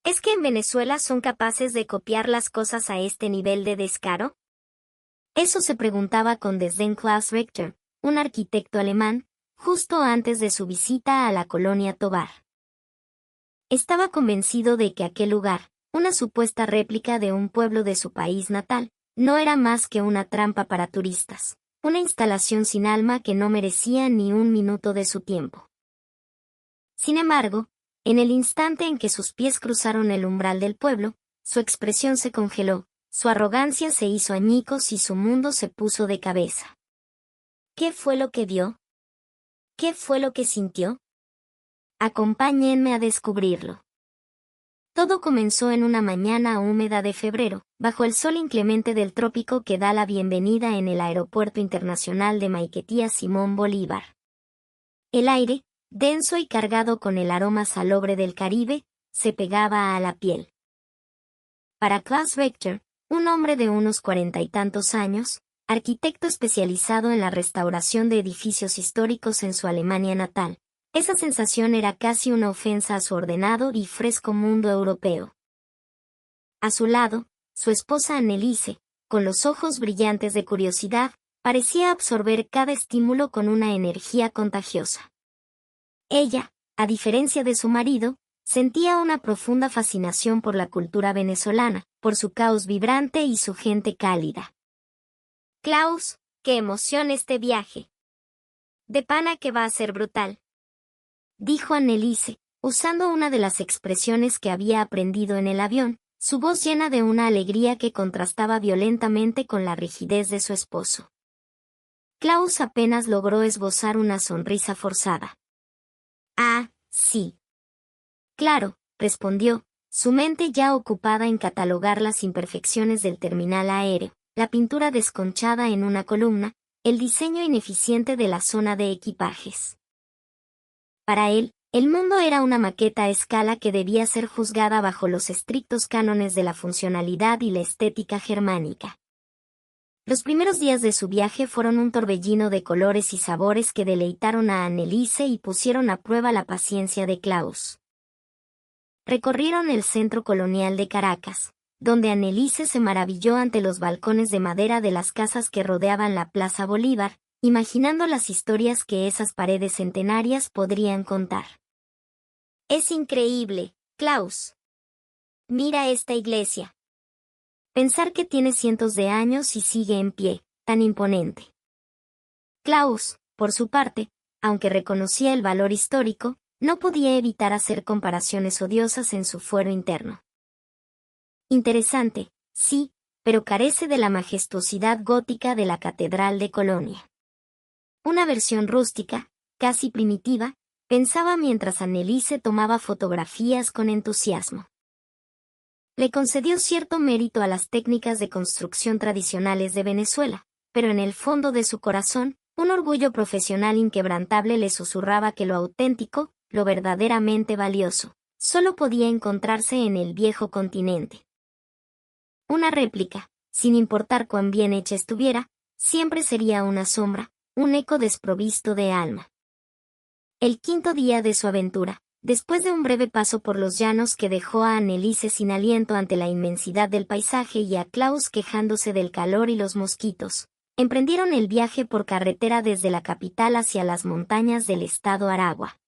¿Es que en Venezuela son capaces de copiar las cosas a este nivel de descaro? Eso se preguntaba con desdén Klaus Richter, un arquitecto alemán, justo antes de su visita a la colonia Tovar. Estaba convencido de que aquel lugar, una supuesta réplica de un pueblo de su país natal, no era más que una trampa para turistas, una instalación sin alma que no merecía ni un minuto de su tiempo. Sin embargo, en el instante en que sus pies cruzaron el umbral del pueblo, su expresión se congeló, su arrogancia se hizo añicos y su mundo se puso de cabeza. ¿Qué fue lo que vio? ¿Qué fue lo que sintió? Acompáñenme a descubrirlo. Todo comenzó en una mañana húmeda de febrero, bajo el sol inclemente del trópico que da la bienvenida en el Aeropuerto Internacional de Maiquetía Simón Bolívar. El aire, denso y cargado con el aroma salobre del Caribe, se pegaba a la piel. Para Klaus Richter, un hombre de unos 40 y tantos años, arquitecto especializado en la restauración de edificios históricos en su Alemania natal, esa sensación era casi una ofensa a su ordenado y fresco mundo europeo. A su lado, su esposa Anneliese, con los ojos brillantes de curiosidad, parecía absorber cada estímulo con una energía contagiosa. Ella, a diferencia de su marido, sentía una profunda fascinación por la cultura venezolana, por su caos vibrante y su gente cálida. Klaus, qué emoción este viaje. De pana que va a ser brutal, dijo Anneliese, usando una de las expresiones que había aprendido en el avión, su voz llena de una alegría que contrastaba violentamente con la rigidez de su esposo. Klaus apenas logró esbozar una sonrisa forzada. Ah, sí. Claro, respondió, su mente ya ocupada en catalogar las imperfecciones del terminal aéreo, la pintura desconchada en una columna, el diseño ineficiente de la zona de equipajes. Para él, el mundo era una maqueta a escala que debía ser juzgada bajo los estrictos cánones de la funcionalidad y la estética germánica. Los primeros días de su viaje fueron un torbellino de colores y sabores que deleitaron a Anneliese y pusieron a prueba la paciencia de Klaus. Recorrieron el centro colonial de Caracas, donde Anneliese se maravilló ante los balcones de madera de las casas que rodeaban la Plaza Bolívar, imaginando las historias que esas paredes centenarias podrían contar. Es increíble, Klaus. Mira esta iglesia. Pensar que tiene cientos de años y sigue en pie, tan imponente. Klaus, por su parte, aunque reconocía el valor histórico, no podía evitar hacer comparaciones odiosas en su fuero interno. Interesante, sí, pero carece de la majestuosidad gótica de la Catedral de Colonia. Una versión rústica, casi primitiva, pensaba mientras Anneliese tomaba fotografías con entusiasmo. Le concedió cierto mérito a las técnicas de construcción tradicionales de Venezuela, pero en el fondo de su corazón, un orgullo profesional inquebrantable le susurraba que lo auténtico, lo verdaderamente valioso, solo podía encontrarse en el viejo continente. Una réplica, sin importar cuán bien hecha estuviera, siempre sería una sombra, un eco desprovisto de alma. El quinto día de su aventura, después de un breve paso por los llanos que dejó a Anneliese sin aliento ante la inmensidad del paisaje y a Klaus quejándose del calor y los mosquitos, emprendieron el viaje por carretera desde la capital hacia las montañas del estado Aragua.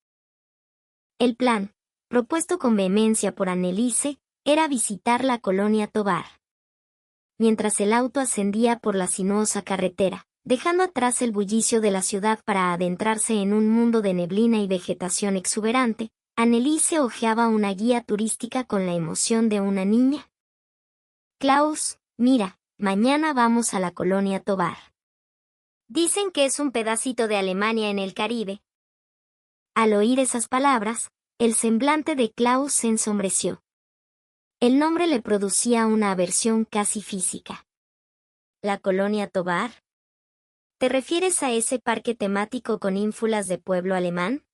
El plan, propuesto con vehemencia por Anneliese, era visitar la colonia Tovar. Mientras el auto ascendía por la sinuosa carretera, dejando atrás el bullicio de la ciudad para adentrarse en un mundo de neblina y vegetación exuberante, Anneliese hojeaba una guía turística con la emoción de una niña. Klaus, mira, mañana vamos a la colonia Tovar. Dicen que es un pedacito de Alemania en el Caribe. Al oír esas palabras, el semblante de Klaus se ensombreció. El nombre le producía una aversión casi física. ¿La colonia Tovar? ¿Te refieres a ese parque temático con ínfulas de pueblo alemán?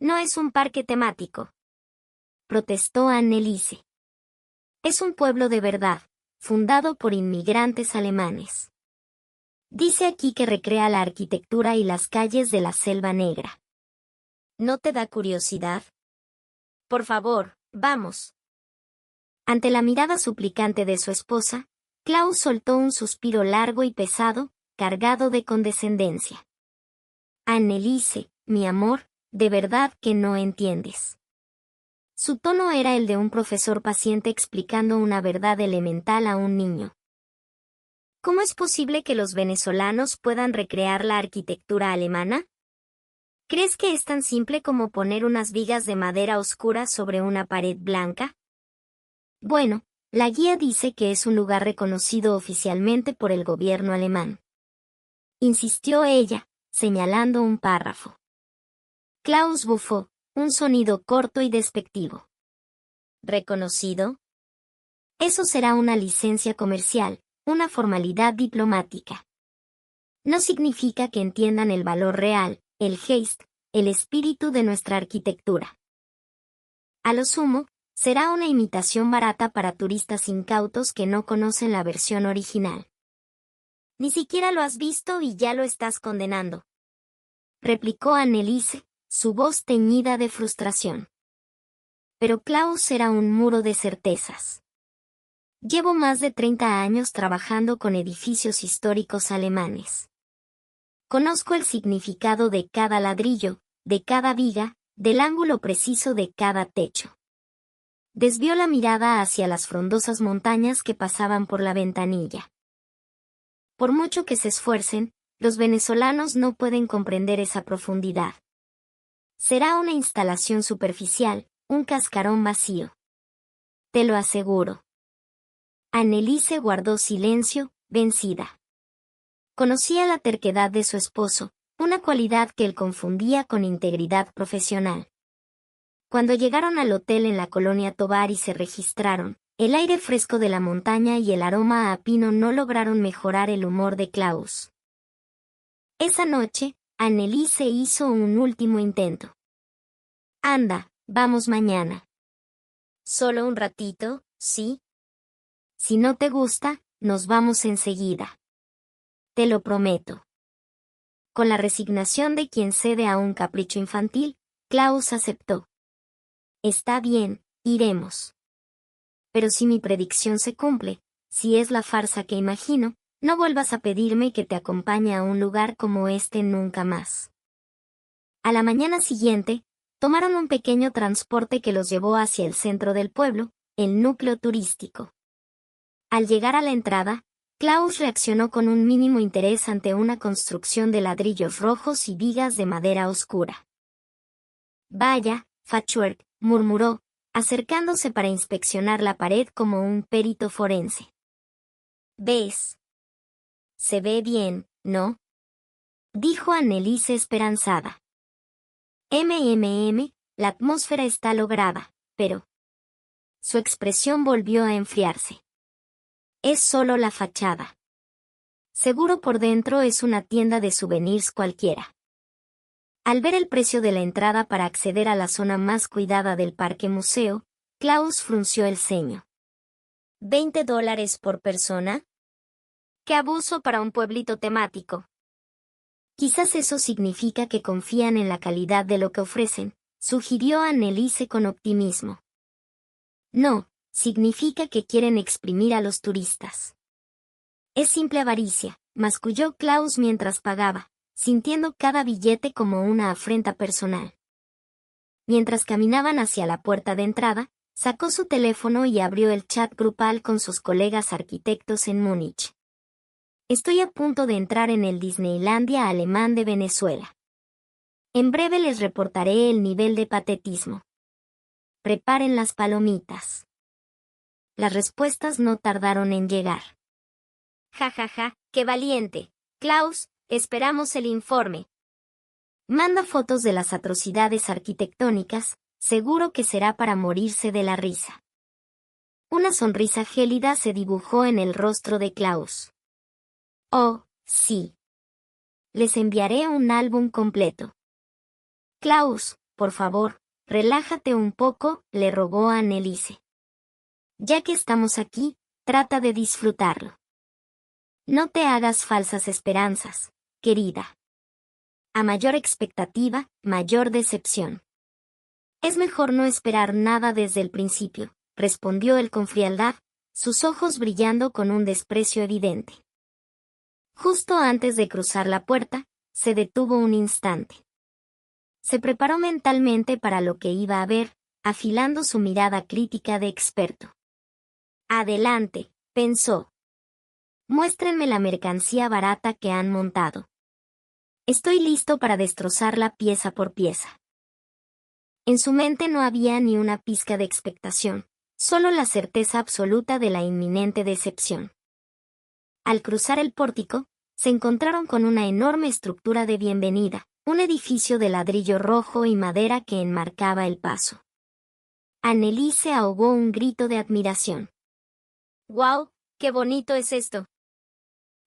No es un parque temático, protestó Anneliese. Es un pueblo de verdad, fundado por inmigrantes alemanes. Dice aquí que recrea la arquitectura y las calles de la Selva Negra. ¿No te da curiosidad? Por favor, vamos. Ante la mirada suplicante de su esposa, Klaus soltó un suspiro largo y pesado, cargado de condescendencia. Anneliese, mi amor, de verdad que no entiendes. Su tono era el de un profesor paciente explicando una verdad elemental a un niño. ¿Cómo es posible que los venezolanos puedan recrear la arquitectura alemana? ¿Crees que es tan simple como poner unas vigas de madera oscura sobre una pared blanca? Bueno, la guía dice que es un lugar reconocido oficialmente por el gobierno alemán. Insistió ella, señalando un párrafo. Klaus bufó, un sonido corto y despectivo. ¿Reconocido? Eso será una licencia comercial, una formalidad diplomática. No significa que entiendan el valor real, el geist, el espíritu de nuestra arquitectura. A lo sumo, será una imitación barata para turistas incautos que no conocen la versión original. Ni siquiera lo has visto y ya lo estás condenando, replicó Anneliese, su voz teñida de frustración. Pero Klaus era un muro de certezas. Llevo más de 30 años trabajando con edificios históricos alemanes. Conozco el significado de cada ladrillo, de cada viga, del ángulo preciso de cada techo. Desvió la mirada hacia las frondosas montañas que pasaban por la ventanilla. Por mucho que se esfuercen, los venezolanos no pueden comprender esa profundidad. Será una instalación superficial, un cascarón vacío. Te lo aseguro. Anneliese guardó silencio, vencida. Conocía la terquedad de su esposo, una cualidad que él confundía con integridad profesional. Cuando llegaron al hotel en la colonia Tovar y se registraron, el aire fresco de la montaña y el aroma a pino no lograron mejorar el humor de Klaus. Esa noche, Anneliese hizo un último intento. Anda, vamos mañana. ¿Solo un ratito, sí? Si no te gusta, nos vamos enseguida. Te lo prometo. Con la resignación de quien cede a un capricho infantil, Klaus aceptó. Está bien, iremos. Pero si mi predicción se cumple, si es la farsa que imagino, no vuelvas a pedirme que te acompañe a un lugar como este nunca más. A la mañana siguiente, tomaron un pequeño transporte que los llevó hacia el centro del pueblo, el núcleo turístico. Al llegar a la entrada, Klaus reaccionó con un mínimo interés ante una construcción de ladrillos rojos y vigas de madera oscura. Vaya, Fachwerk, murmuró, acercándose para inspeccionar la pared como un perito forense. ¿Ves? Se ve bien, ¿no? Dijo Anneliese esperanzada. La atmósfera está lograda, pero... Su expresión volvió a enfriarse. Es solo la fachada. Seguro por dentro es una tienda de souvenirs cualquiera. Al ver el precio de la entrada para acceder a la zona más cuidada del parque museo, Klaus frunció el ceño. ¿$20 por persona? ¡Qué abuso para un pueblito temático! Quizás eso significa que confían en la calidad de lo que ofrecen, sugirió Anneliese con optimismo. No, significa que quieren exprimir a los turistas. Es simple avaricia, masculló Klaus mientras pagaba, sintiendo cada billete como una afrenta personal. Mientras caminaban hacia la puerta de entrada, sacó su teléfono y abrió el chat grupal con sus colegas arquitectos en Múnich. Estoy a punto de entrar en el Disneylandia alemán de Venezuela. En breve les reportaré el nivel de patetismo. Preparen las palomitas. Las respuestas no tardaron en llegar. Ja ja ja, qué valiente. Klaus, esperamos el informe. Manda fotos de las atrocidades arquitectónicas, seguro que será para morirse de la risa. Una sonrisa gélida se dibujó en el rostro de Klaus. Oh, sí. Les enviaré un álbum completo. Klaus, por favor, relájate un poco, le rogó a Anneliese. Ya que estamos aquí, trata de disfrutarlo. No te hagas falsas esperanzas, querida. A mayor expectativa, mayor decepción. Es mejor no esperar nada desde el principio, respondió él con frialdad, sus ojos brillando con un desprecio evidente. Justo antes de cruzar la puerta, se detuvo un instante. Se preparó mentalmente para lo que iba a ver, afilando su mirada crítica de experto. Adelante, pensó. Muéstrenme la mercancía barata que han montado. Estoy listo para destrozarla pieza por pieza. En su mente no había ni una pizca de expectación, solo la certeza absoluta de la inminente decepción. Al cruzar el pórtico, se encontraron con una enorme estructura de bienvenida, un edificio de ladrillo rojo y madera que enmarcaba el paso. Anneliese ahogó un grito de admiración. ¡Guau! ¡Qué bonito es esto!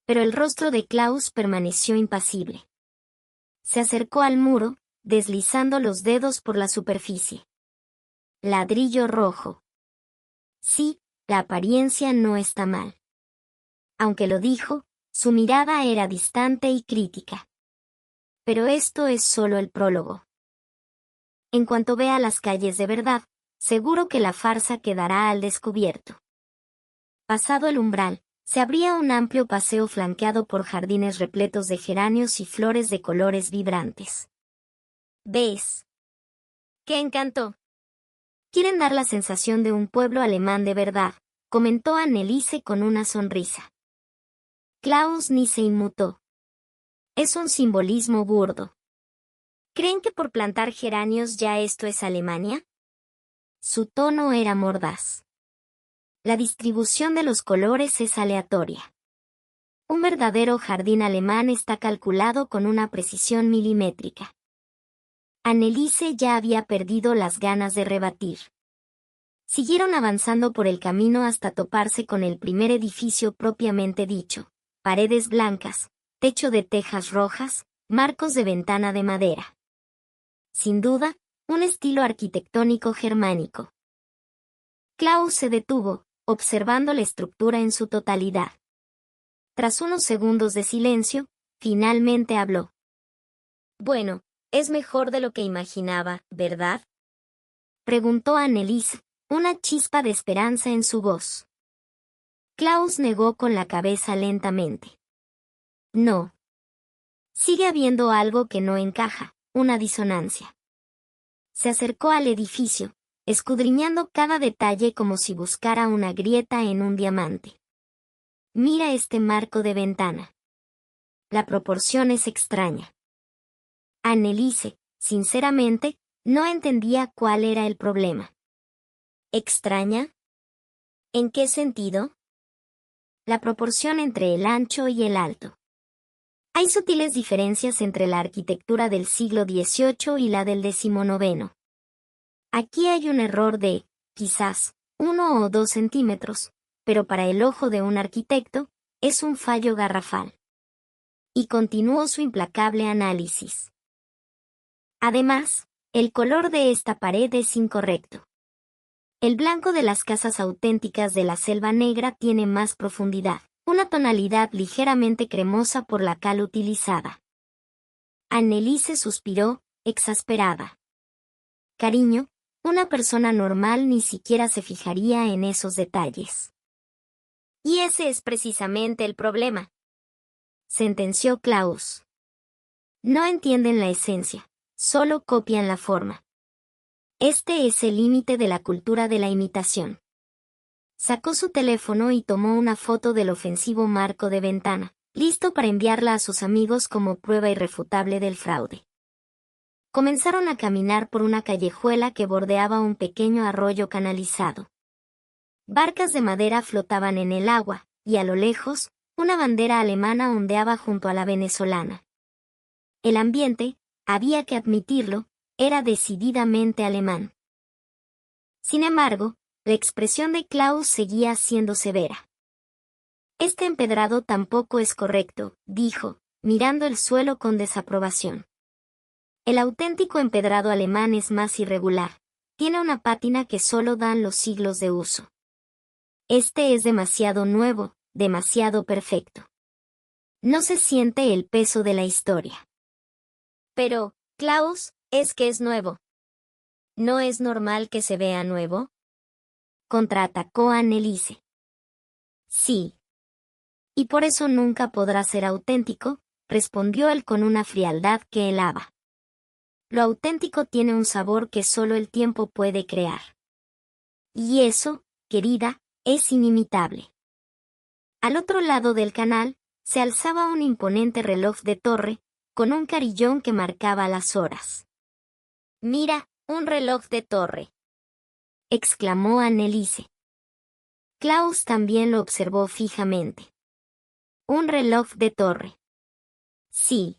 Pero el rostro de Klaus permaneció impasible. Se acercó al muro, deslizando los dedos por la superficie. Ladrillo rojo. Sí, la apariencia no está mal. Aunque lo dijo, su mirada era distante y crítica. Pero esto es solo el prólogo. En cuanto vea las calles de verdad, seguro que la farsa quedará al descubierto. Pasado el umbral, se abría un amplio paseo flanqueado por jardines repletos de geranios y flores de colores vibrantes. ¿Ves? ¡Qué encanto! Quieren dar la sensación de un pueblo alemán de verdad, comentó Anneliese con una sonrisa. Klaus ni se inmutó. Es un simbolismo burdo. ¿Creen que por plantar geranios ya esto es Alemania? Su tono era mordaz. La distribución de los colores es aleatoria. Un verdadero jardín alemán está calculado con una precisión milimétrica. Anneliese ya había perdido las ganas de rebatir. Siguieron avanzando por el camino hasta toparse con el primer edificio propiamente dicho, paredes blancas, techo de tejas rojas, marcos de ventana de madera. Sin duda, un estilo arquitectónico germánico. Klaus se detuvo, observando la estructura en su totalidad. Tras unos segundos de silencio, finalmente habló. Bueno, es mejor de lo que imaginaba, ¿verdad? Preguntó Anneliese, una chispa de esperanza en su voz. Klaus negó con la cabeza lentamente. No. Sigue habiendo algo que no encaja, una disonancia. Se acercó al edificio, escudriñando cada detalle como si buscara una grieta en un diamante. Mira este marco de ventana. La proporción es extraña. Anneliese, sinceramente, no entendía cuál era el problema. ¿Extraña? ¿En qué sentido? La proporción entre el ancho y el alto. Hay sutiles diferencias entre la arquitectura del siglo XVIII y la del XIX. Aquí hay un error de, quizás, 1 o 2 centímetros, pero para el ojo de un arquitecto, es un fallo garrafal. Y continuó su implacable análisis. Además, el color de esta pared es incorrecto. El blanco de las casas auténticas de la Selva Negra tiene más profundidad, una tonalidad ligeramente cremosa por la cal utilizada. Anneliese suspiró, exasperada. Cariño, una persona normal ni siquiera se fijaría en esos detalles. Y ese es precisamente el problema, sentenció Klaus. No entienden la esencia, solo copian la forma. Este es el límite de la cultura de la imitación. Sacó su teléfono y tomó una foto del ofensivo marco de ventana, listo para enviarla a sus amigos como prueba irrefutable del fraude. Comenzaron a caminar por una callejuela que bordeaba un pequeño arroyo canalizado. Barcas de madera flotaban en el agua, y a lo lejos, una bandera alemana ondeaba junto a la venezolana. El ambiente, había que admitirlo, era decididamente alemán. Sin embargo, la expresión de Klaus seguía siendo severa. Este empedrado tampoco es correcto, dijo, mirando el suelo con desaprobación. El auténtico empedrado alemán es más irregular, tiene una pátina que solo dan los siglos de uso. Este es demasiado nuevo, demasiado perfecto. No se siente el peso de la historia. Pero, Klaus, es que es nuevo. ¿No es normal que se vea nuevo? contraatacó Anneliese. Sí. Y por eso nunca podrá ser auténtico, respondió él con una frialdad que helaba. Lo auténtico tiene un sabor que solo el tiempo puede crear. Y eso, querida, es inimitable. Al otro lado del canal, se alzaba un imponente reloj de torre, con un carillón que marcaba las horas. «Mira, un reloj de torre», exclamó Anneliese. Klaus también lo observó fijamente. Un reloj de torre. Sí.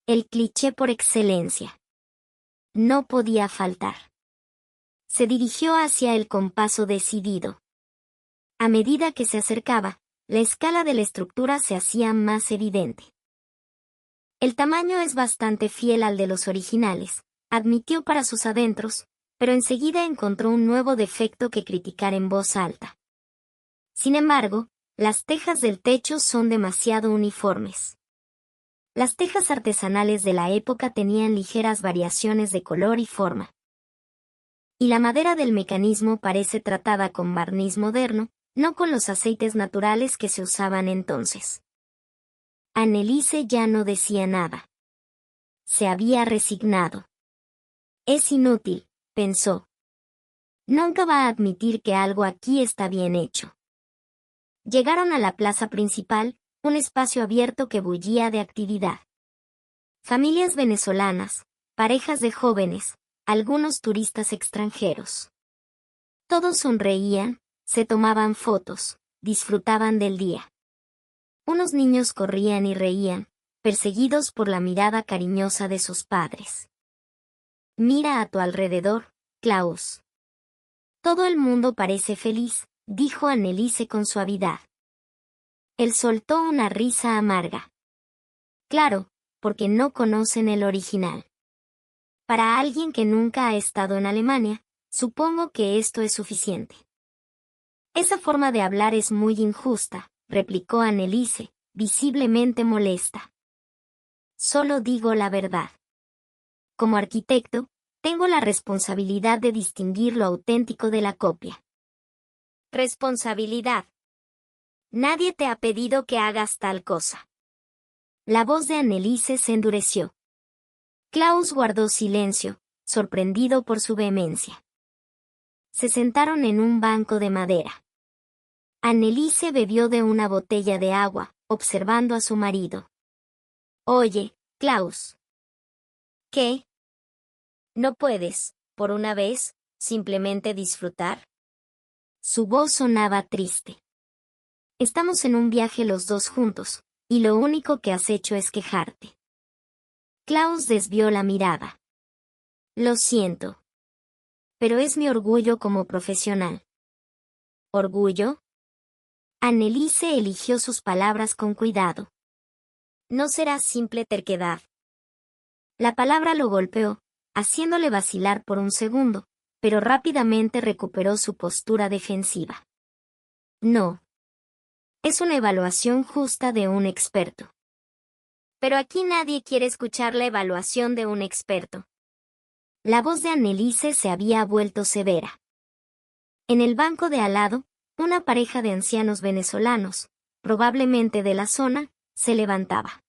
El cliché por excelencia. No podía faltar. Se dirigió hacia él con paso decidido. A medida que se acercaba, la escala de la estructura se hacía más evidente. El tamaño es bastante fiel al de los originales, admitió para sus adentros, pero enseguida encontró un nuevo defecto que criticar en voz alta. Sin embargo, las tejas del techo son demasiado uniformes. Las tejas artesanales de la época tenían ligeras variaciones de color y forma. Y la madera del mecanismo parece tratada con barniz moderno, no con los aceites naturales que se usaban entonces. Anneliese ya no decía nada. Se había resignado. Es inútil, pensó. Nunca va a admitir que algo aquí está bien hecho. Llegaron a la plaza principal, un espacio abierto que bullía de actividad. Familias venezolanas, parejas de jóvenes, algunos turistas extranjeros. Todos sonreían, se tomaban fotos, disfrutaban del día. Unos niños corrían y reían, perseguidos por la mirada cariñosa de sus padres. Mira a tu alrededor, Klaus. Todo el mundo parece feliz, dijo Anneliese con suavidad. Él soltó una risa amarga. Claro, porque no conocen el original. Para alguien que nunca ha estado en Alemania, supongo que esto es suficiente. Esa forma de hablar es muy injusta, replicó Anneliese, visiblemente molesta. Solo digo la verdad. Como arquitecto, tengo la responsabilidad de distinguir lo auténtico de la copia. Responsabilidad. Nadie te ha pedido que hagas tal cosa. La voz de Anneliese se endureció. Klaus guardó silencio, sorprendido por su vehemencia. Se sentaron en un banco de madera. Anneliese bebió de una botella de agua, observando a su marido. Oye, Klaus. ¿Qué? ¿No puedes, por una vez, simplemente disfrutar? Su voz sonaba triste. Estamos en un viaje los dos juntos, y lo único que has hecho es quejarte. Klaus desvió la mirada. Lo siento. Pero es mi orgullo como profesional. ¿Orgullo? Anneliese eligió sus palabras con cuidado. No será simple terquedad. La palabra lo golpeó, haciéndole vacilar por un segundo, pero rápidamente recuperó su postura defensiva. No. Es una evaluación justa de un experto. Pero aquí nadie quiere escuchar la evaluación de un experto. La voz de Anneliese se había vuelto severa. En el banco de al lado, una pareja de ancianos venezolanos, probablemente de la zona, se levantaba.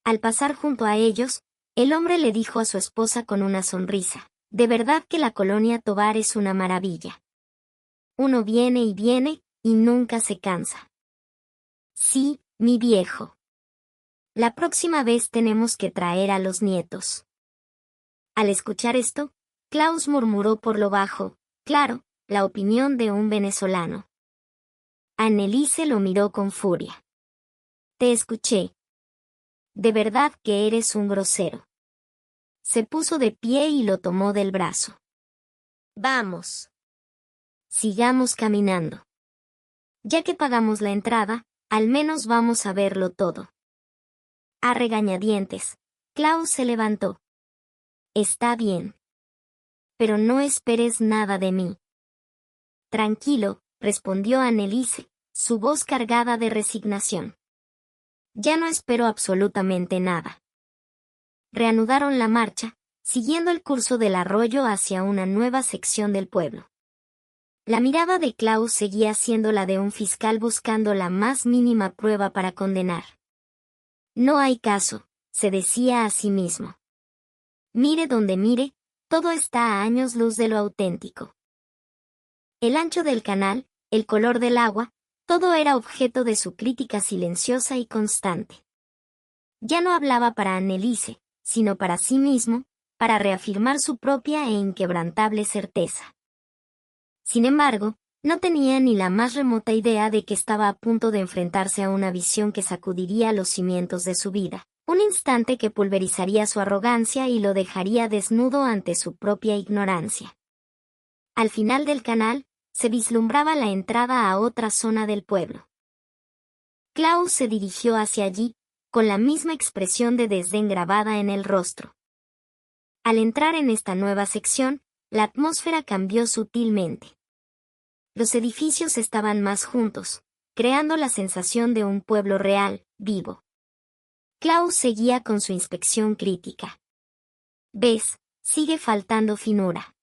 Al pasar junto a ellos, el hombre le dijo a su esposa con una sonrisa, de verdad que la colonia Tovar es una maravilla. Uno viene y nunca se cansa. Sí, mi viejo. La próxima vez tenemos que traer a los nietos. Al escuchar esto, Klaus murmuró por lo bajo, claro, la opinión de un venezolano. Anneliese lo miró con furia. Te escuché. De verdad que eres un grosero. Se puso de pie y lo tomó del brazo. Vamos. Sigamos caminando. Ya que pagamos la entrada, al menos vamos a verlo todo. A regañadientes, Klaus se levantó. Está bien. Pero no esperes nada de mí. Tranquilo, respondió Anneliese, su voz cargada de resignación. Ya no espero absolutamente nada. Reanudaron la marcha, siguiendo el curso del arroyo hacia una nueva sección del pueblo. La mirada de Klaus seguía siendo la de un fiscal buscando la más mínima prueba para condenar. No hay caso, se decía a sí mismo. Mire donde mire, todo está a años luz de lo auténtico. El ancho del canal, el color del agua, todo era objeto de su crítica silenciosa y constante. Ya no hablaba para Anneliese, sino para sí mismo, para reafirmar su propia e inquebrantable certeza. Sin embargo, no tenía ni la más remota idea de que estaba a punto de enfrentarse a una visión que sacudiría los cimientos de su vida, un instante que pulverizaría su arrogancia y lo dejaría desnudo ante su propia ignorancia. Al final del canal, se vislumbraba la entrada a otra zona del pueblo. Klaus se dirigió hacia allí, con la misma expresión de desdén grabada en el rostro. Al entrar en esta nueva sección, la atmósfera cambió sutilmente. Los edificios estaban más juntos, creando la sensación de un pueblo real, vivo. Klaus seguía con su inspección crítica. ¿Ves? Sigue faltando finura.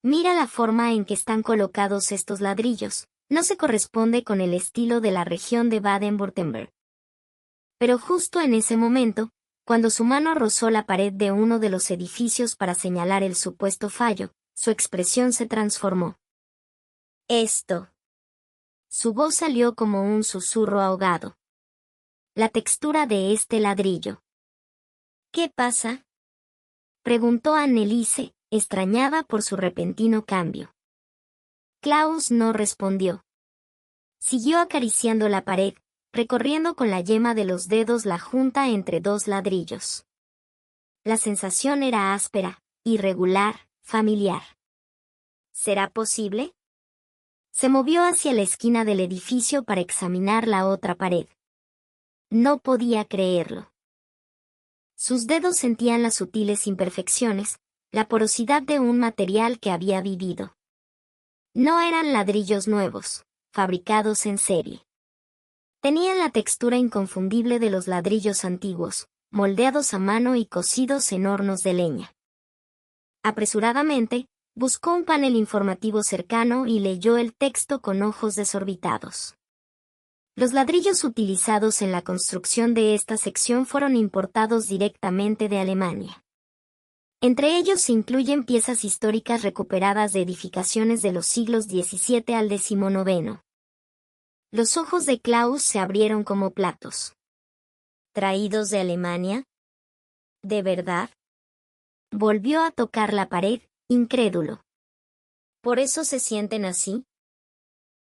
Mira la forma en que están colocados estos ladrillos, no se corresponde con el estilo de la región de Baden-Württemberg. Pero justo en ese momento, cuando su mano rozó la pared de uno de los edificios para señalar el supuesto fallo, su expresión se transformó. Esto. Su voz salió como un susurro ahogado. La textura de este ladrillo. ¿Qué pasa? Preguntó Anneliese, extrañada por su repentino cambio. Klaus no respondió. Siguió acariciando la pared, recorriendo con la yema de los dedos la junta entre dos ladrillos. La sensación era áspera, irregular, familiar. ¿Será posible? Se movió hacia la esquina del edificio para examinar la otra pared. No podía creerlo. Sus dedos sentían las sutiles imperfecciones, la porosidad de un material que había vivido. No eran ladrillos nuevos, fabricados en serie. Tenían la textura inconfundible de los ladrillos antiguos, moldeados a mano y cocidos en hornos de leña. Apresuradamente, buscó un panel informativo cercano y leyó el texto con ojos desorbitados. Los ladrillos utilizados en la construcción de esta sección fueron importados directamente de Alemania. Entre ellos se incluyen piezas históricas recuperadas de edificaciones de los siglos XVII al XIX. Los ojos de Klaus se abrieron como platos. ¿Traídos de Alemania? ¿De verdad? Volvió a tocar la pared, incrédulo. ¿Por eso se sienten así?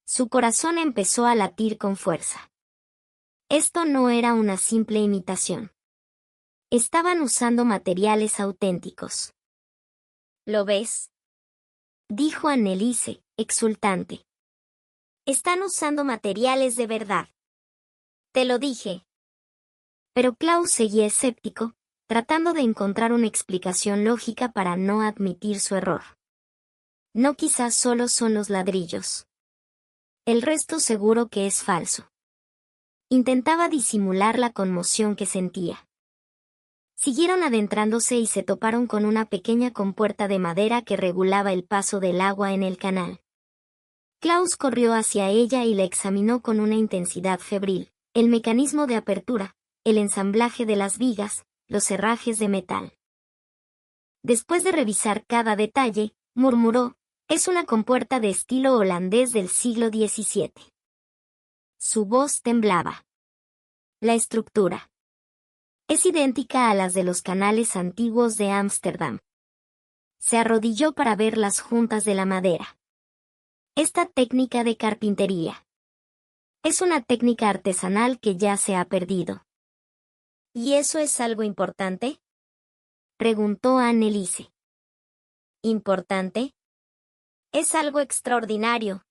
Su corazón empezó a latir con fuerza. Esto no era una simple imitación. Estaban usando materiales auténticos. ¿Lo ves? Dijo Anneliese, exultante. Están usando materiales de verdad. Te lo dije. Pero Klaus seguía escéptico, tratando de encontrar una explicación lógica para no admitir su error. No, quizás solo son los ladrillos. El resto seguro que es falso. Intentaba disimular la conmoción que sentía. Siguieron adentrándose y se toparon con una pequeña compuerta de madera que regulaba el paso del agua en el canal. Klaus corrió hacia ella y la examinó con una intensidad febril, el mecanismo de apertura, el ensamblaje de las vigas, los herrajes de metal. Después de revisar cada detalle, murmuró, es una compuerta de estilo holandés del siglo XVII. Su voz temblaba. La estructura es idéntica a las de los canales antiguos de Ámsterdam. Se arrodilló para ver las juntas de la madera. Esta técnica de carpintería es una técnica artesanal que ya se ha perdido. ¿Y eso es algo importante? Preguntó Anneliese. ¿Importante? Es algo extraordinario,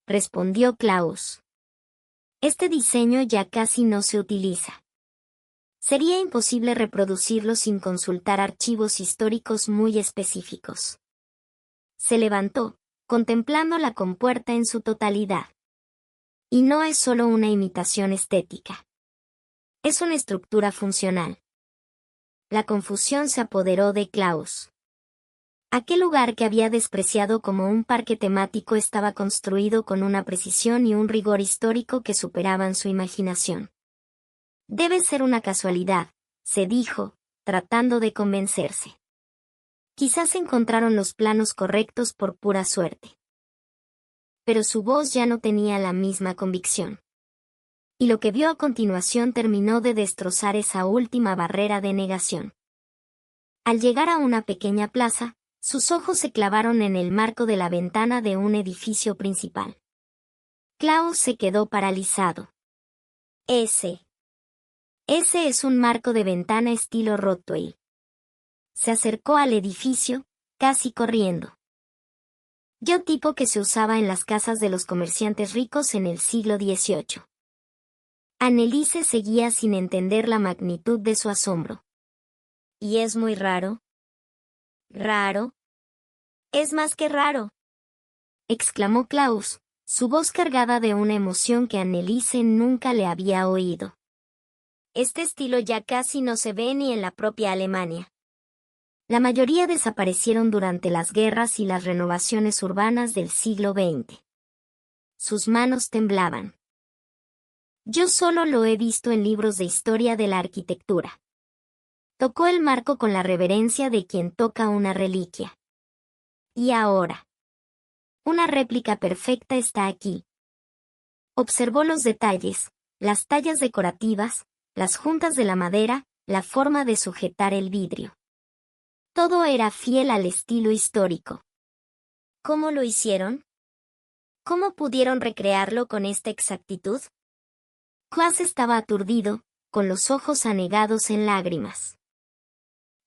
respondió Klaus. Este diseño ya casi no se utiliza. Sería imposible reproducirlo sin consultar archivos históricos muy específicos. Se levantó, contemplando la compuerta en su totalidad. Y no es solo una imitación estética. Es una estructura funcional. La confusión se apoderó de Klaus. Aquel lugar que había despreciado como un parque temático estaba construido con una precisión y un rigor histórico que superaban su imaginación. Debe ser una casualidad, se dijo, tratando de convencerse. Quizás encontraron los planos correctos por pura suerte. Pero su voz ya no tenía la misma convicción. Y lo que vio a continuación terminó de destrozar esa última barrera de negación. Al llegar a una pequeña plaza, sus ojos se clavaron en el marco de la ventana de un edificio principal. Klaus se quedó paralizado. Ese es un marco de ventana estilo Rothwell. Se acercó al edificio, casi corriendo. Yo tipo que se usaba en las casas de los comerciantes ricos en el siglo XVIII. Anneliese seguía sin entender la magnitud de su asombro. ¿Y es muy raro? ¿Raro? Es más que raro, exclamó Klaus, su voz cargada de una emoción que Anneliese nunca le había oído. Este estilo ya casi no se ve ni en la propia Alemania. La mayoría desaparecieron durante las guerras y las renovaciones urbanas del siglo XX. Sus manos temblaban. Yo solo lo he visto en libros de historia de la arquitectura. Tocó el marco con la reverencia de quien toca una reliquia. Y ahora, una réplica perfecta está aquí. Observó los detalles, las tallas decorativas, las juntas de la madera, la forma de sujetar el vidrio. Todo era fiel al estilo histórico. ¿Cómo lo hicieron? ¿Cómo pudieron recrearlo con esta exactitud? Klaus estaba aturdido, con los ojos anegados en lágrimas.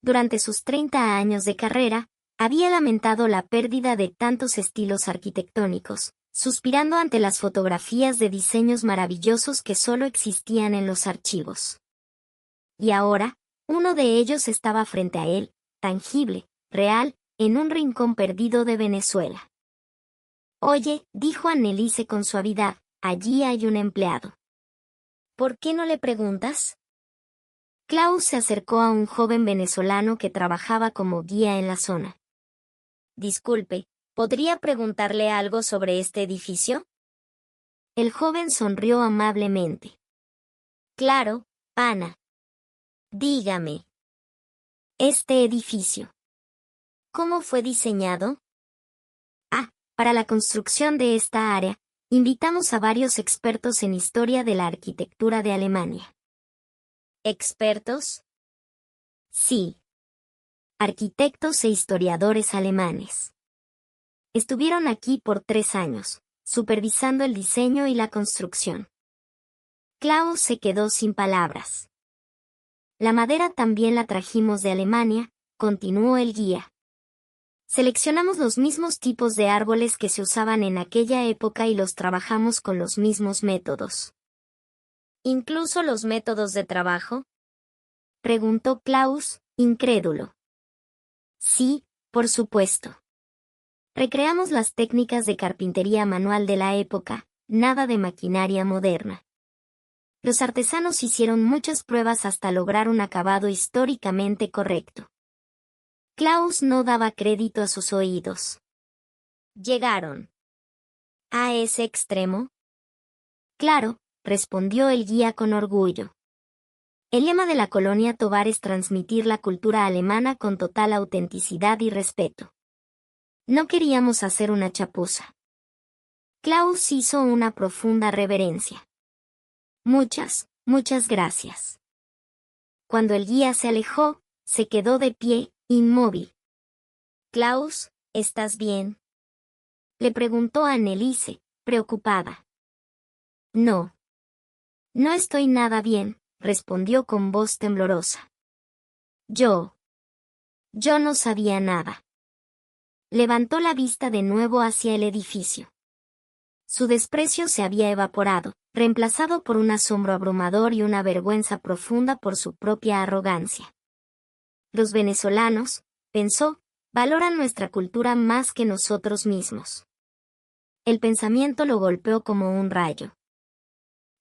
Durante sus 30 años de carrera, había lamentado la pérdida de tantos estilos arquitectónicos, suspirando ante las fotografías de diseños maravillosos que solo existían en los archivos. Y ahora, uno de ellos estaba frente a él, tangible, real, en un rincón perdido de Venezuela. Oye, dijo Anneliese con suavidad, allí hay un empleado. ¿Por qué no le preguntas? Klaus se acercó a un joven venezolano que trabajaba como guía en la zona. Disculpe, ¿podría preguntarle algo sobre este edificio? El joven sonrió amablemente. Claro, pana. Dígame. Este edificio. ¿Cómo fue diseñado? Para la construcción de esta área, invitamos a varios expertos en historia de la arquitectura de Alemania. ¿Expertos? Sí. Arquitectos e historiadores alemanes. Estuvieron aquí por 3 años, supervisando el diseño y la construcción. Klaus se quedó sin palabras. La madera también la trajimos de Alemania, continuó el guía. Seleccionamos los mismos tipos de árboles que se usaban en aquella época y los trabajamos con los mismos métodos. ¿Incluso los métodos de trabajo? Preguntó Klaus, incrédulo. Sí, por supuesto. Recreamos las técnicas de carpintería manual de la época, nada de maquinaria moderna. Los artesanos hicieron muchas pruebas hasta lograr un acabado históricamente correcto. Klaus no daba crédito a sus oídos. ¿Llegaron a ese extremo? Claro, respondió el guía con orgullo. El lema de la colonia Tovar es transmitir la cultura alemana con total autenticidad y respeto. No queríamos hacer una chapuza. Klaus hizo una profunda reverencia. Muchas gracias. Cuando el guía se alejó, se quedó de pie, inmóvil. Klaus, ¿estás bien? Le preguntó a Anneliese, preocupada. No estoy nada bien, respondió con voz temblorosa. Yo no sabía nada. Levantó la vista de nuevo hacia el edificio. Su desprecio se había evaporado, reemplazado por un asombro abrumador y una vergüenza profunda por su propia arrogancia. Los venezolanos, pensó, valoran nuestra cultura más que nosotros mismos. El pensamiento lo golpeó como un rayo.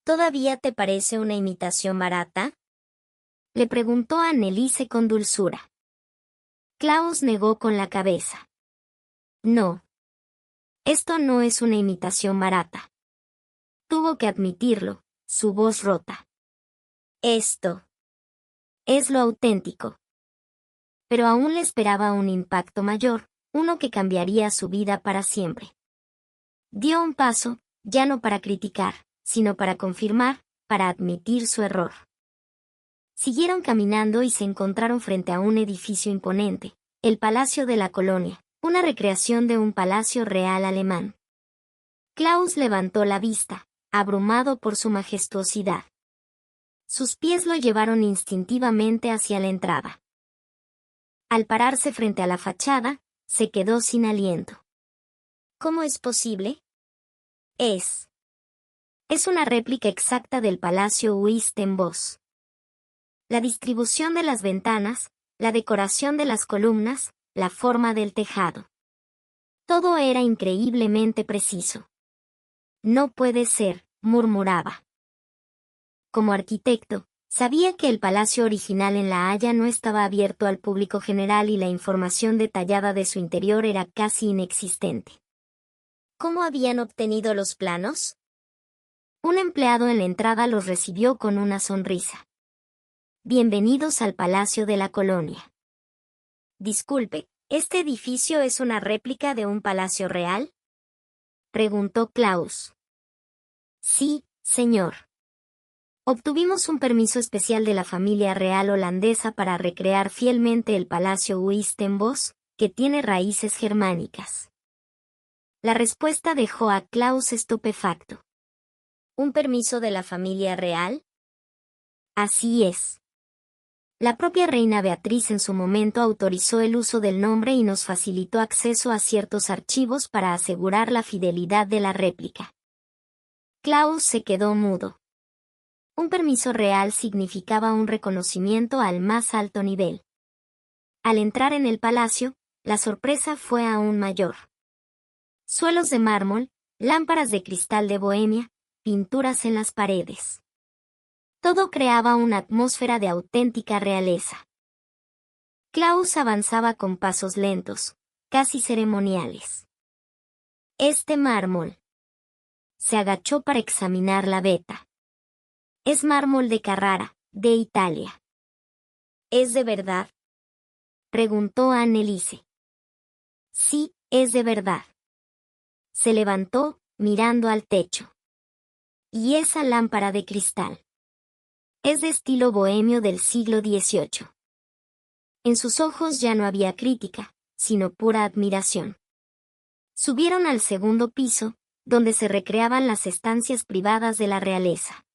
¿Todavía te parece una imitación barata? Le preguntó a Anneliese con dulzura. Klaus negó con la cabeza. No. Esto no es una imitación barata. Tuvo que admitirlo, su voz rota. Esto es lo auténtico. Pero aún le esperaba un impacto mayor, uno que cambiaría su vida para siempre. Dio un paso, ya no para criticar, sino para confirmar, para admitir su error. Siguieron caminando y se encontraron frente a un edificio imponente, el Palacio de la Colonia, una recreación de un palacio real alemán. Klaus levantó la vista, abrumado por su majestuosidad. Sus pies lo llevaron instintivamente hacia la entrada. Al pararse frente a la fachada, se quedó sin aliento. ¿Cómo es posible? Es una réplica exacta del Palacio Uistenbosch. La distribución de las ventanas, la decoración de las columnas, la forma del tejado. Todo era increíblemente preciso. No puede ser, murmuraba. Como arquitecto, sabía que el palacio original en La Haya no estaba abierto al público general y la información detallada de su interior era casi inexistente. ¿Cómo habían obtenido los planos? Un empleado en la entrada los recibió con una sonrisa. Bienvenidos al Palacio de la Colonia. Disculpe, ¿este edificio es una réplica de un palacio real? Preguntó Klaus. Sí, señor. Obtuvimos un permiso especial de la familia real holandesa para recrear fielmente el Palacio Uistenbosch, que tiene raíces germánicas. La respuesta dejó a Klaus estupefacto. ¿Un permiso de la familia real? Así es. La propia reina Beatriz en su momento autorizó el uso del nombre y nos facilitó acceso a ciertos archivos para asegurar la fidelidad de la réplica. Klaus se quedó mudo. Un permiso real significaba un reconocimiento al más alto nivel. Al entrar en el palacio, la sorpresa fue aún mayor. Suelos de mármol, lámparas de cristal de Bohemia, pinturas en las paredes. Todo creaba una atmósfera de auténtica realeza. Klaus avanzaba con pasos lentos, casi ceremoniales. Este mármol. Se agachó para examinar la veta. Es mármol de Carrara, de Italia. ¿Es de verdad? Preguntó Anneliese. Sí, es de verdad. Se levantó, mirando al techo. ¿Y esa lámpara de cristal? Es de estilo bohemio del siglo XVIII. En sus ojos ya no había crítica, sino pura admiración. Subieron al segundo piso, donde se recreaban las estancias privadas de la realeza.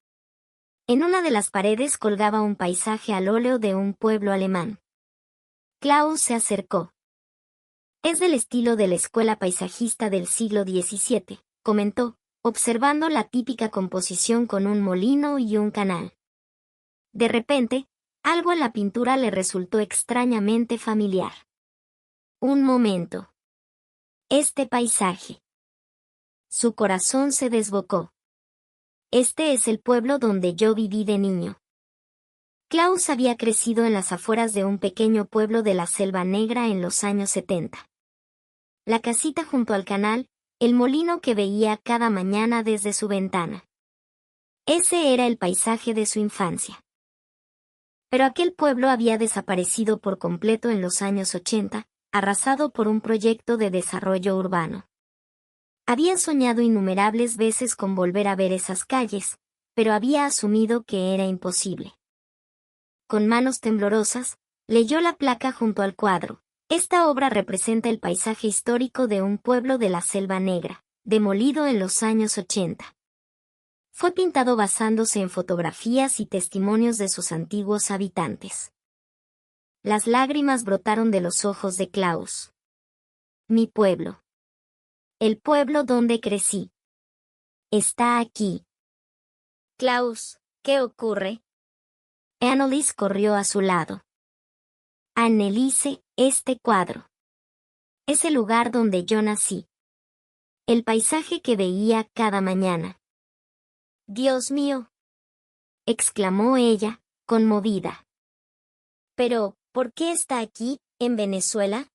En una de las paredes colgaba un paisaje al óleo de un pueblo alemán. Klaus se acercó. Es del estilo de la escuela paisajista del siglo XVII, comentó, observando la típica composición con un molino y un canal. De repente, algo en la pintura le resultó extrañamente familiar. Un momento. Este paisaje. Su corazón se desbocó. Este es el pueblo donde yo viví de niño. Klaus había crecido en las afueras de un pequeño pueblo de la Selva Negra en los años 70. La casita junto al canal, el molino que veía cada mañana desde su ventana. Ese era el paisaje de su infancia. Pero aquel pueblo había desaparecido por completo en los años 80, arrasado por un proyecto de desarrollo urbano. Había soñado innumerables veces con volver a ver esas calles, pero había asumido que era imposible. Con manos temblorosas, leyó la placa junto al cuadro. Esta obra representa el paisaje histórico de un pueblo de la Selva Negra, demolido en los años 80. Fue pintado basándose en fotografías y testimonios de sus antiguos habitantes. Las lágrimas brotaron de los ojos de Klaus. Mi pueblo. El pueblo donde crecí. Está aquí. Klaus, ¿qué ocurre? Anneliese corrió a su lado. Anneliese, este cuadro. Es el lugar donde yo nací. El paisaje que veía cada mañana. Dios mío, exclamó ella, conmovida. Pero, ¿por qué está aquí? ¿En Venezuela?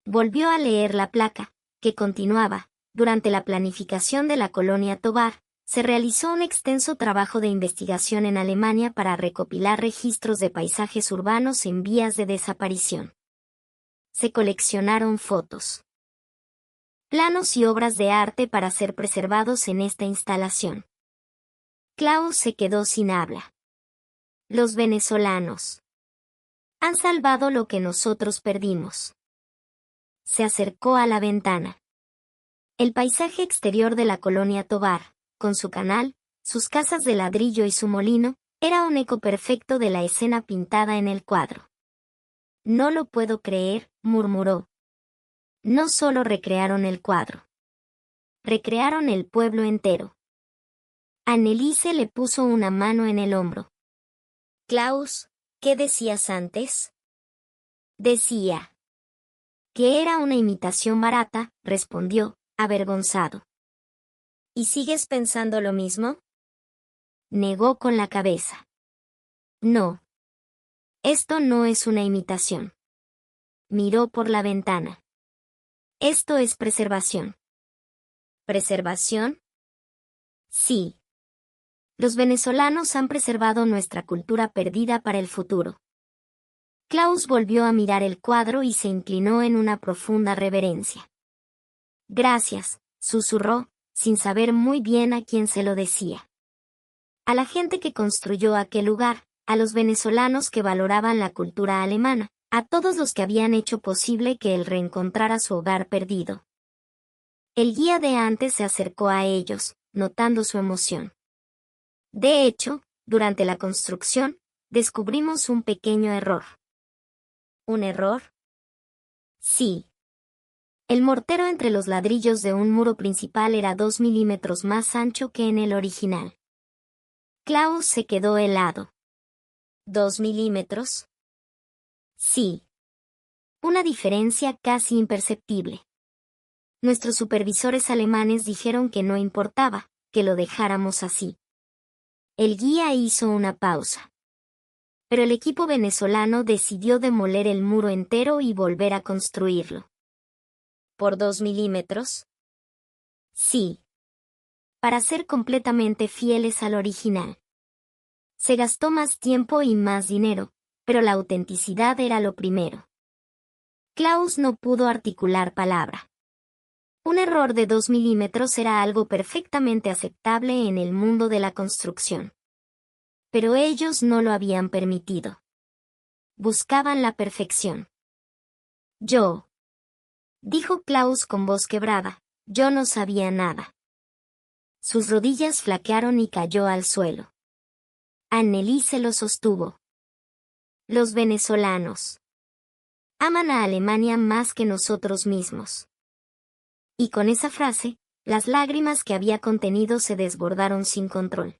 Volvió a leer la placa, que continuaba. Durante la planificación de la colonia Tovar, se realizó un extenso trabajo de investigación en Alemania para recopilar registros de paisajes urbanos en vías de desaparición. Se coleccionaron fotos, planos y obras de arte para ser preservados en esta instalación. Klaus se quedó sin habla. Los venezolanos han salvado lo que nosotros perdimos. Se acercó a la ventana. El paisaje exterior de la colonia Tovar, con su canal, sus casas de ladrillo y su molino, era un eco perfecto de la escena pintada en el cuadro. No lo puedo creer, murmuró. No solo recrearon el cuadro. Recrearon el pueblo entero. Anneliese le puso una mano en el hombro. Klaus, ¿qué decías antes? Decía que era una imitación barata, respondió, avergonzado. ¿Y sigues pensando lo mismo? Negó con la cabeza. No. Esto no es una imitación. Miró por la ventana. Esto es preservación. ¿Preservación? Sí. Los venezolanos han preservado nuestra cultura perdida para el futuro. Klaus volvió a mirar el cuadro y se inclinó en una profunda reverencia. Gracias, susurró, sin saber muy bien a quién se lo decía. A la gente que construyó aquel lugar, a los venezolanos que valoraban la cultura alemana, a todos los que habían hecho posible que él reencontrara su hogar perdido. El guía de antes se acercó a ellos, notando su emoción. De hecho, durante la construcción, descubrimos un pequeño error. ¿Un error? Sí. El mortero entre los ladrillos de un muro principal era 2 milímetros más ancho que en el original. Klaus se quedó helado. ¿2 milímetros? Sí. Una diferencia casi imperceptible. Nuestros supervisores alemanes dijeron que no importaba, que lo dejáramos así. El guía hizo una pausa. Pero el equipo venezolano decidió demoler el muro entero y volver a construirlo. ¿Por 2 milímetros? Sí. Para ser completamente fieles al original. Se gastó más tiempo y más dinero, pero la autenticidad era lo primero. Klaus no pudo articular palabra. Un error de 2 milímetros era algo perfectamente aceptable en el mundo de la construcción. Pero ellos no lo habían permitido. Buscaban la perfección. Dijo Klaus con voz quebrada, yo no sabía nada. Sus rodillas flaquearon y cayó al suelo. Anneliese lo sostuvo. Los venezolanos aman a Alemania más que nosotros mismos. Y con esa frase, las lágrimas que había contenido se desbordaron sin control.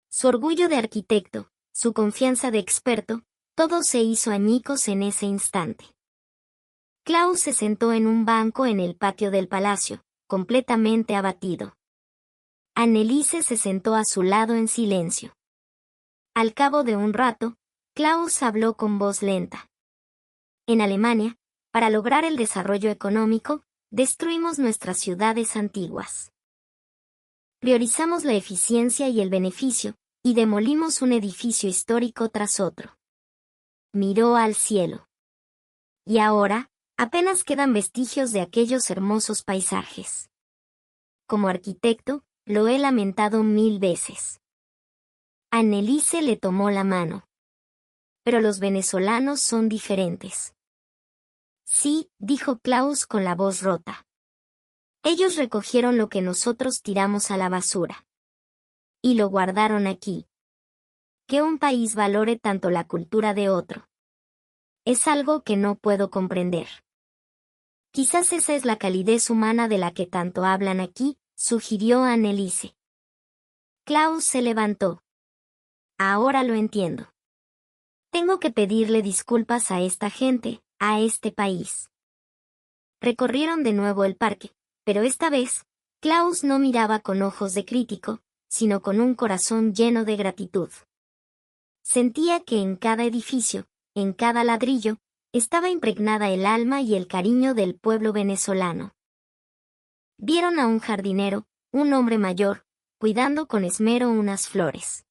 Su orgullo de arquitecto, su confianza de experto, todo se hizo añicos en ese instante. Klaus se sentó en un banco en el patio del palacio, completamente abatido. Anneliese se sentó a su lado en silencio. Al cabo de un rato, Klaus habló con voz lenta. En Alemania, para lograr el desarrollo económico, destruimos nuestras ciudades antiguas. Priorizamos la eficiencia y el beneficio, y demolimos un edificio histórico tras otro. Miró al cielo. Y ahora, apenas quedan vestigios de aquellos hermosos paisajes. Como arquitecto, lo he lamentado 1000 veces. Anneliese le tomó la mano. Pero los venezolanos son diferentes. Sí, dijo Klaus con la voz rota. Ellos recogieron lo que nosotros tiramos a la basura. Y lo guardaron aquí. Que un país valore tanto la cultura de otro. Es algo que no puedo comprender. Quizás esa es la calidez humana de la que tanto hablan aquí, sugirió Anneliese. Klaus se levantó. Ahora lo entiendo. Tengo que pedirle disculpas a esta gente, a este país. Recorrieron de nuevo el parque, pero esta vez, Klaus no miraba con ojos de crítico, sino con un corazón lleno de gratitud. Sentía que en cada edificio, en cada ladrillo, estaba impregnada el alma y el cariño del pueblo venezolano. Vieron a un jardinero, un hombre mayor, cuidando con esmero unas flores.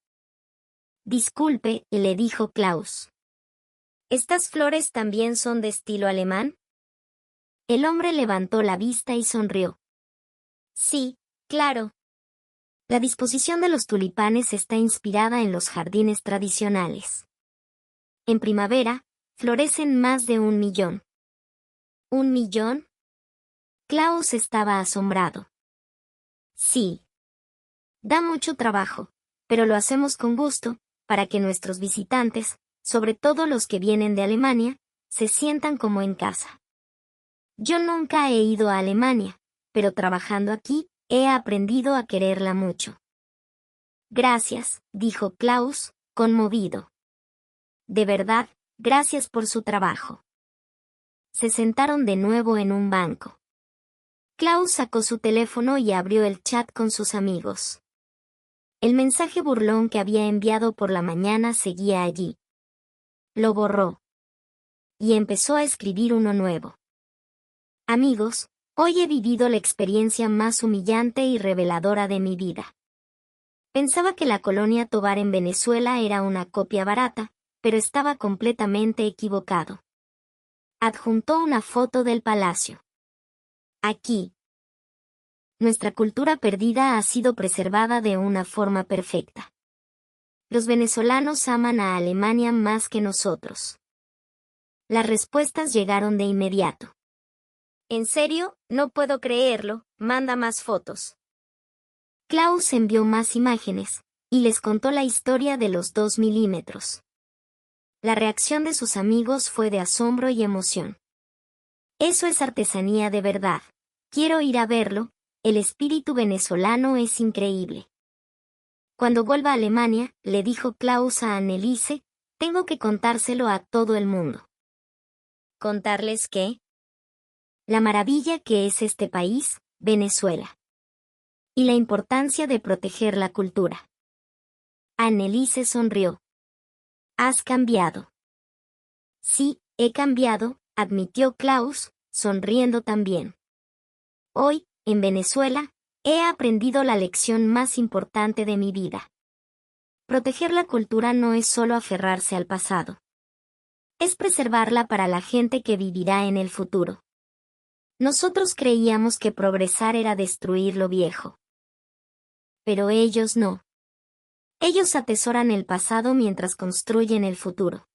Disculpe, le dijo Klaus. ¿Estas flores también son de estilo alemán? El hombre levantó la vista y sonrió. Sí, claro. La disposición de los tulipanes está inspirada en los jardines tradicionales. En primavera, florecen más de 1.000.000. ¿1.000.000? Klaus estaba asombrado. Sí. Da mucho trabajo, pero lo hacemos con gusto, para que nuestros visitantes, sobre todo los que vienen de Alemania, se sientan como en casa. Yo nunca he ido a Alemania, pero trabajando aquí, he aprendido a quererla mucho. Gracias, dijo Klaus, conmovido. De verdad, gracias por su trabajo. Se sentaron de nuevo en un banco. Klaus sacó su teléfono y abrió el chat con sus amigos. El mensaje burlón que había enviado por la mañana seguía allí. Lo borró. Y empezó a escribir uno nuevo. Amigos, hoy he vivido la experiencia más humillante y reveladora de mi vida. Pensaba que la colonia Tovar en Venezuela era una copia barata, pero estaba completamente equivocado. Adjuntó una foto del palacio. Aquí. Nuestra cultura perdida ha sido preservada de una forma perfecta. Los venezolanos aman a Alemania más que nosotros. Las respuestas llegaron de inmediato. ¿En serio? No puedo creerlo, manda más fotos. Klaus envió más imágenes, y les contó la historia de los 2 milímetros. La reacción de sus amigos fue de asombro y emoción. Eso es artesanía de verdad. Quiero ir a verlo, el espíritu venezolano es increíble. Cuando vuelva a Alemania, le dijo Klaus a Anneliese, tengo que contárselo a todo el mundo. ¿Contarles qué? La maravilla que es este país, Venezuela. Y la importancia de proteger la cultura. Anneliese sonrió. Has cambiado. Sí, he cambiado, admitió Klaus, sonriendo también. Hoy, en Venezuela, he aprendido la lección más importante de mi vida. Proteger la cultura no es solo aferrarse al pasado. Es preservarla para la gente que vivirá en el futuro. Nosotros creíamos que progresar era destruir lo viejo. Pero ellos no. Ellos atesoran el pasado mientras construyen el futuro.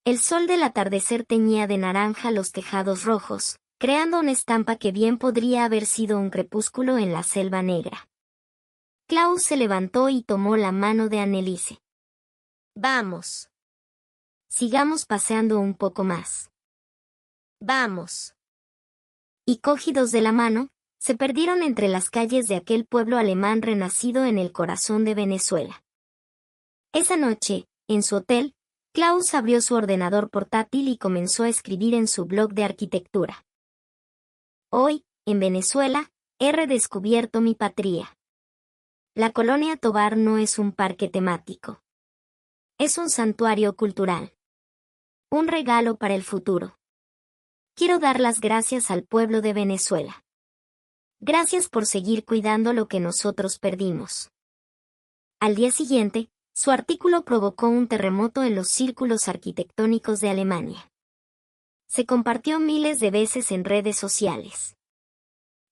El sol del atardecer teñía de naranja los tejados rojos, creando una estampa que bien podría haber sido un crepúsculo en la selva negra. Klaus se levantó y tomó la mano de Anneliese. Vamos. Sigamos paseando un poco más. Vamos. Y cogidos de la mano, se perdieron entre las calles de aquel pueblo alemán renacido en el corazón de Venezuela. Esa noche, en su hotel, Klaus abrió su ordenador portátil y comenzó a escribir en su blog de arquitectura. Hoy, en Venezuela, he redescubierto mi patria. La colonia Tovar no es un parque temático. Es un santuario cultural. Un regalo para el futuro. Quiero dar las gracias al pueblo de Venezuela. Gracias por seguir cuidando lo que nosotros perdimos. Al día siguiente, su artículo provocó un terremoto en los círculos arquitectónicos de Alemania. Se compartió miles de veces en redes sociales.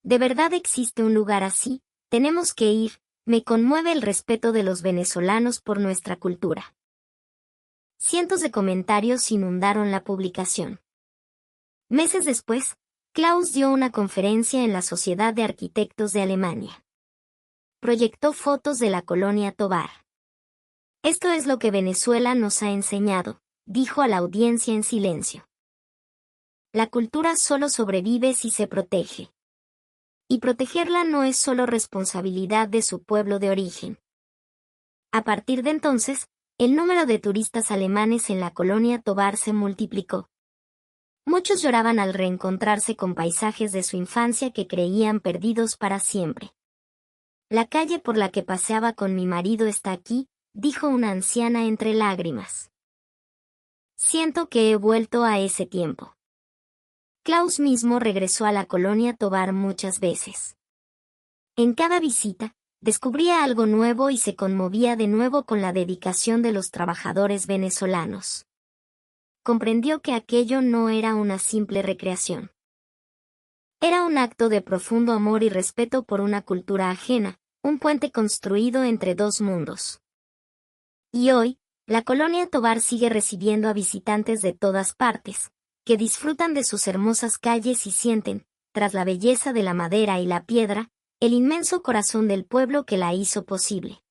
¿De verdad existe un lugar así? Tenemos que ir, me conmueve el respeto de los venezolanos por nuestra cultura. Cientos de comentarios inundaron la publicación. Meses después, Klaus dio una conferencia en la Sociedad de Arquitectos de Alemania. Proyectó fotos de la colonia Tovar. Esto es lo que Venezuela nos ha enseñado, dijo a la audiencia en silencio. La cultura solo sobrevive si se protege. Y protegerla no es solo responsabilidad de su pueblo de origen. A partir de entonces, el número de turistas alemanes en la colonia Tovar se multiplicó. Muchos lloraban al reencontrarse con paisajes de su infancia que creían perdidos para siempre. La calle por la que paseaba con mi marido está aquí, dijo una anciana entre lágrimas. Siento que he vuelto a ese tiempo. Klaus mismo regresó a la colonia Tovar muchas veces. En cada visita, descubría algo nuevo y se conmovía de nuevo con la dedicación de los trabajadores venezolanos. Comprendió que aquello no era una simple recreación. Era un acto de profundo amor y respeto por una cultura ajena, un puente construido entre dos mundos. Y hoy, la colonia Tovar sigue recibiendo a visitantes de todas partes, que disfrutan de sus hermosas calles y sienten, tras la belleza de la madera y la piedra, el inmenso corazón del pueblo que la hizo posible.